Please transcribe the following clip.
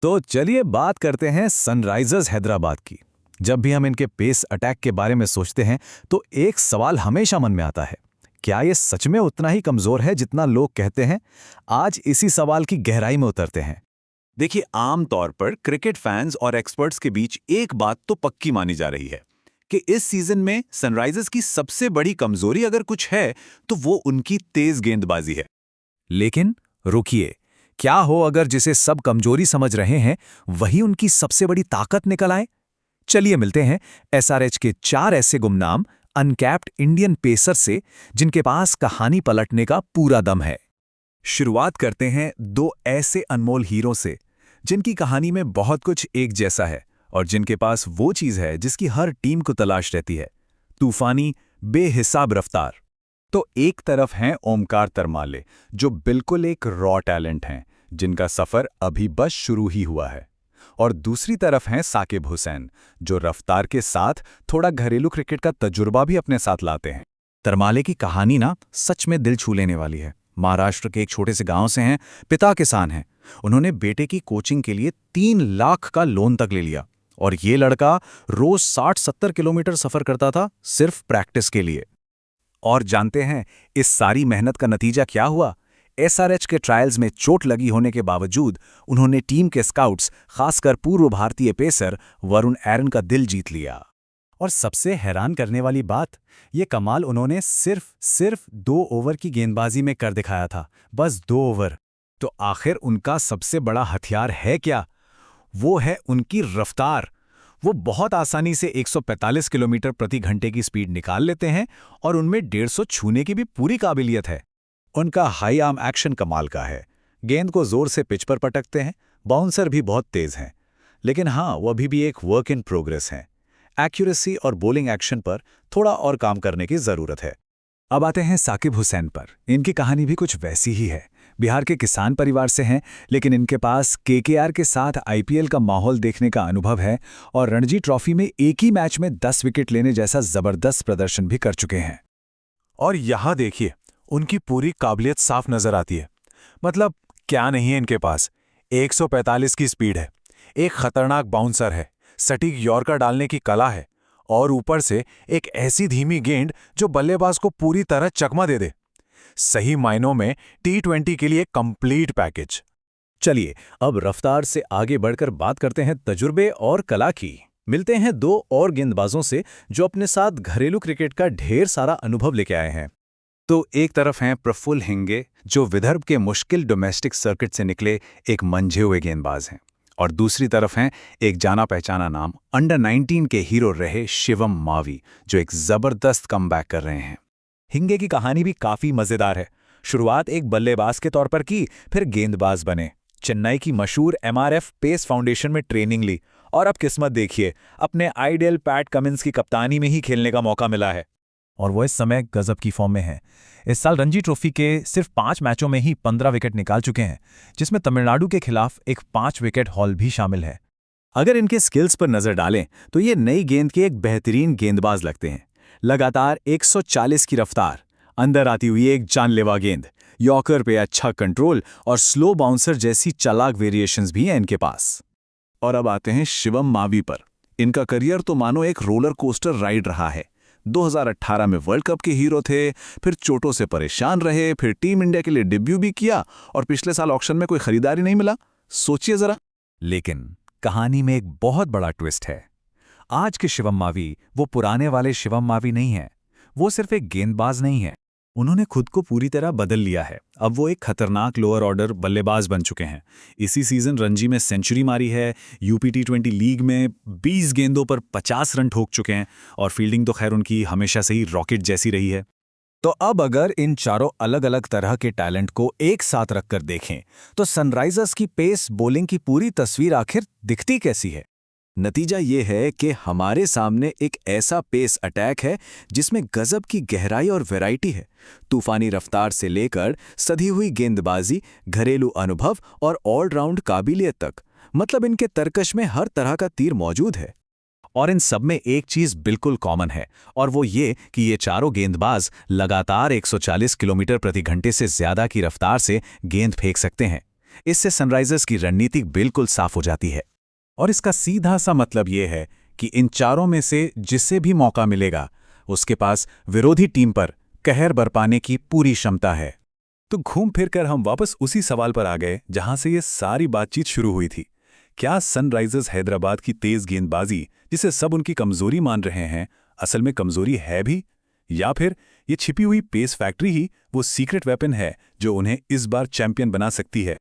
तो चलिए बात करते हैं सनराइजर्स हैदराबाद की। जब भी हम इनके पेस अटैक के बारे में सोचते हैं तो एक सवाल हमेशा मन में आता है, क्या ये सच में उतना ही कमजोर है जितना लोग कहते हैं? आज इसी सवाल की गहराई में उतरते हैं। देखिए, आम तौर पर क्रिकेट फैंस और एक्सपर्ट्स के बीच एक बात तो पक्की मानी जा रही है कि इस सीजन में सनराइजर्स की सबसे बड़ी कमजोरी अगर कुछ है तो वो उनकी तेज गेंदबाजी है। लेकिन रुकिए, क्या हो अगर जिसे सब कमजोरी समझ रहे हैं वही उनकी सबसे बड़ी ताकत निकल आए? चलिए मिलते हैं एसआरएच के 4 ऐसे गुमनाम अनकैप्ड इंडियन पेसर से जिनके पास कहानी पलटने का पूरा दम है। शुरुआत करते हैं 2 ऐसे अनमोल हीरो से जिनकी कहानी में बहुत कुछ एक जैसा है और जिनके पास वो चीज है जिसकी हर टीम को तलाश रहती है, तूफानी बेहिसाब रफ्तार। तो एक तरफ हैं ओमकार तरमाले, जो बिल्कुल एक रॉ टैलेंट हैं जिनका सफर अभी बस शुरू ही हुआ है, और दूसरी तरफ हैं साकिब हुसैन, जो रफ्तार के साथ थोड़ा घरेलू क्रिकेट का तजुर्बा भी अपने साथ लाते हैं। तरमाले की कहानी ना सच में दिल छू लेने वाली है। महाराष्ट्र के एक छोटे से गांव से हैं, पिता किसान हैं। उन्होंने बेटे की कोचिंग के लिए 3 लाख का लोन तक ले लिया और ये लड़का रोज 60-70 किलोमीटर सफर करता था सिर्फ प्रैक्टिस के लिए। और जानते हैं इस सारी मेहनत का नतीजा क्या हुआ? एसआरएच के ट्रायल्स में चोट लगी होने के बावजूद उन्होंने टीम के स्काउट्स, खासकर पूर्व भारतीय पेसर वरुण एरन का दिल जीत लिया। और सबसे हैरान करने वाली बात, ये कमाल उन्होंने सिर्फ 2 ओवर की गेंदबाजी में कर दिखाया था, बस 2 ओवर। तो आखिर उनका सबसे बड़ा हथियार है क्या? वो है उनकी रफ्तार। वो बहुत आसानी से 145 किलोमीटर प्रति घंटे की स्पीड निकाल लेते हैं और उनमें 150 छूने की भी पूरी काबिलियत है। उनका हाई आर्म एक्शन कमाल का है, गेंद को जोर से पिच पर पटकते हैं, बाउंसर भी बहुत तेज हैं। लेकिन हाँ, वो अभी भी एक वर्क इन प्रोग्रेस हैं। एक्यूरेसी और बॉलिंग एक्शन पर थोड़ा और काम करने की जरूरत है। अब आते हैं साकिब हुसैन पर। इनकी कहानी भी कुछ वैसी ही है। बिहार के किसान परिवार से हैं, लेकिन इनके पास केकेआर के साथ आईपीएल का माहौल देखने का अनुभव है और रणजी ट्रॉफी में एक ही मैच में 10 विकेट लेने जैसा जबरदस्त प्रदर्शन भी कर चुके हैं। और यहां देखिए, उनकी पूरी काबिलियत साफ नजर आती है। मतलब क्या नहीं है इनके पास? 145 की स्पीड है, एक खतरनाक बाउंसर है, सटीक यॉर्कर डालने की कला है और ऊपर से एक ऐसी धीमी गेंद जो बल्लेबाज को पूरी तरह चकमा दे दे। सही मायनों में टी20 के लिए कंप्लीट पैकेज। चलिए अब रफ्तार से आगे बढ़कर बात करते हैं तजुर्बे और कला की। मिलते हैं 2 और गेंदबाजों से जो अपने साथ घरेलू क्रिकेट का ढेर सारा अनुभव लेके आए हैं। तो एक तरफ हैं प्रफुल्ल हिंगे, जो विदर्भ के मुश्किल डोमेस्टिक सर्किट से निकले एक मंझे हुए गेंदबाज हैं, और दूसरी तरफ हैं एक जाना पहचाना नाम, अंडर 19 के हीरो रहे शिवम मावी, जो एक जबरदस्त कमबैक कर रहे हैं। हिंगे की कहानी भी काफी मजेदार है। शुरुआत एक बल्लेबाज के तौर पर की, फिर गेंदबाज बने, चेन्नई की मशहूर एमआरएफ पेस फाउंडेशन में ट्रेनिंग ली और अब किस्मत देखिए, अपने आइडियल पैट कमिंस की कप्तानी में ही खेलने का मौका मिला है। और वो इस समय गजब की फॉर्म में है। इस साल रणजी ट्रॉफी के सिर्फ 5 मैचों में ही 15 विकेट निकाल चुके हैं, जिसमें तमिलनाडु के खिलाफ एक 5 विकेट हॉल भी शामिल है। अगर इनके स्किल्स पर नजर डालें तो ये नई गेंद के एक बेहतरीन गेंदबाज लगते हैं। लगातार 140 की रफ्तार, अंदर आती हुई एक जानलेवा गेंद, यॉर्कर पे अच्छा कंट्रोल और स्लो बाउंसर जैसी चालाक वेरिएशंस भी हैं इनके पास। और अब आते हैं शिवम मावी पर। इनका करियर तो मानो एक रोलर कोस्टर राइड रहा है। 2018 में वर्ल्ड कप के हीरो थे, फिर चोटों से परेशान रहे, फिर टीम इंडिया के लिए डेब्यू भी किया और पिछले साल ऑक्शन में कोई खरीदारी नहीं मिला। सोचिए जरा। लेकिन कहानी में एक बहुत बड़ा ट्विस्ट है। आज के शिवम मावी वो पुराने वाले शिवम मावी नहीं है। वो सिर्फ एक गेंदबाज नहीं है, उन्होंने खुद को पूरी तरह बदल लिया है। अब वो एक खतरनाक लोअर ऑर्डर बल्लेबाज बन चुके हैं। इसी सीजन रणजी में सेंचुरी मारी है, यूपी टी20 लीग में 20 गेंदों पर 50 रन ठोक चुके हैं और फील्डिंग तो खैर उनकी हमेशा से ही रॉकेट जैसी रही है। तो अब अगर इन चारों अलग अलग तरह के टैलेंट को एक साथ रखकर देखें तो सनराइजर्स की पेस बॉलिंग की पूरी तस्वीर आखिर दिखती कैसी है? नतीजा ये है कि हमारे सामने एक ऐसा पेस अटैक है जिसमें गजब की गहराई और वैरायटी है। तूफानी रफ्तार से लेकर सधी हुई गेंदबाजी, घरेलू अनुभव और ऑलराउंड काबिलियत तक, मतलब इनके तरकश में हर तरह का तीर मौजूद है। और इन सब में एक चीज बिल्कुल कॉमन है, और वो ये कि ये चारों गेंदबाज लगातार 140 किलोमीटर प्रति घंटे से ज्यादा की रफ्तार से गेंद फेंक सकते हैं। इससे सनराइजर्स की रणनीति बिल्कुल साफ हो जाती है। और इसका सीधा सा मतलब ये है कि इन चारों में से जिसे भी मौका मिलेगा, उसके पास विरोधी टीम पर कहर बरपाने की पूरी क्षमता है। तो घूम फिर कर हम वापस उसी सवाल पर आ गए जहां से ये सारी बातचीत शुरू हुई थी। क्या सनराइजर्स हैदराबाद की तेज गेंदबाजी, जिसे सब उनकी कमजोरी मान रहे हैं, असल में कमजोरी है भी? या फिर ये छिपी हुई पेस फैक्ट्री ही वो सीक्रेट वेपन है जो उन्हें इस बार चैंपियन बना सकती है?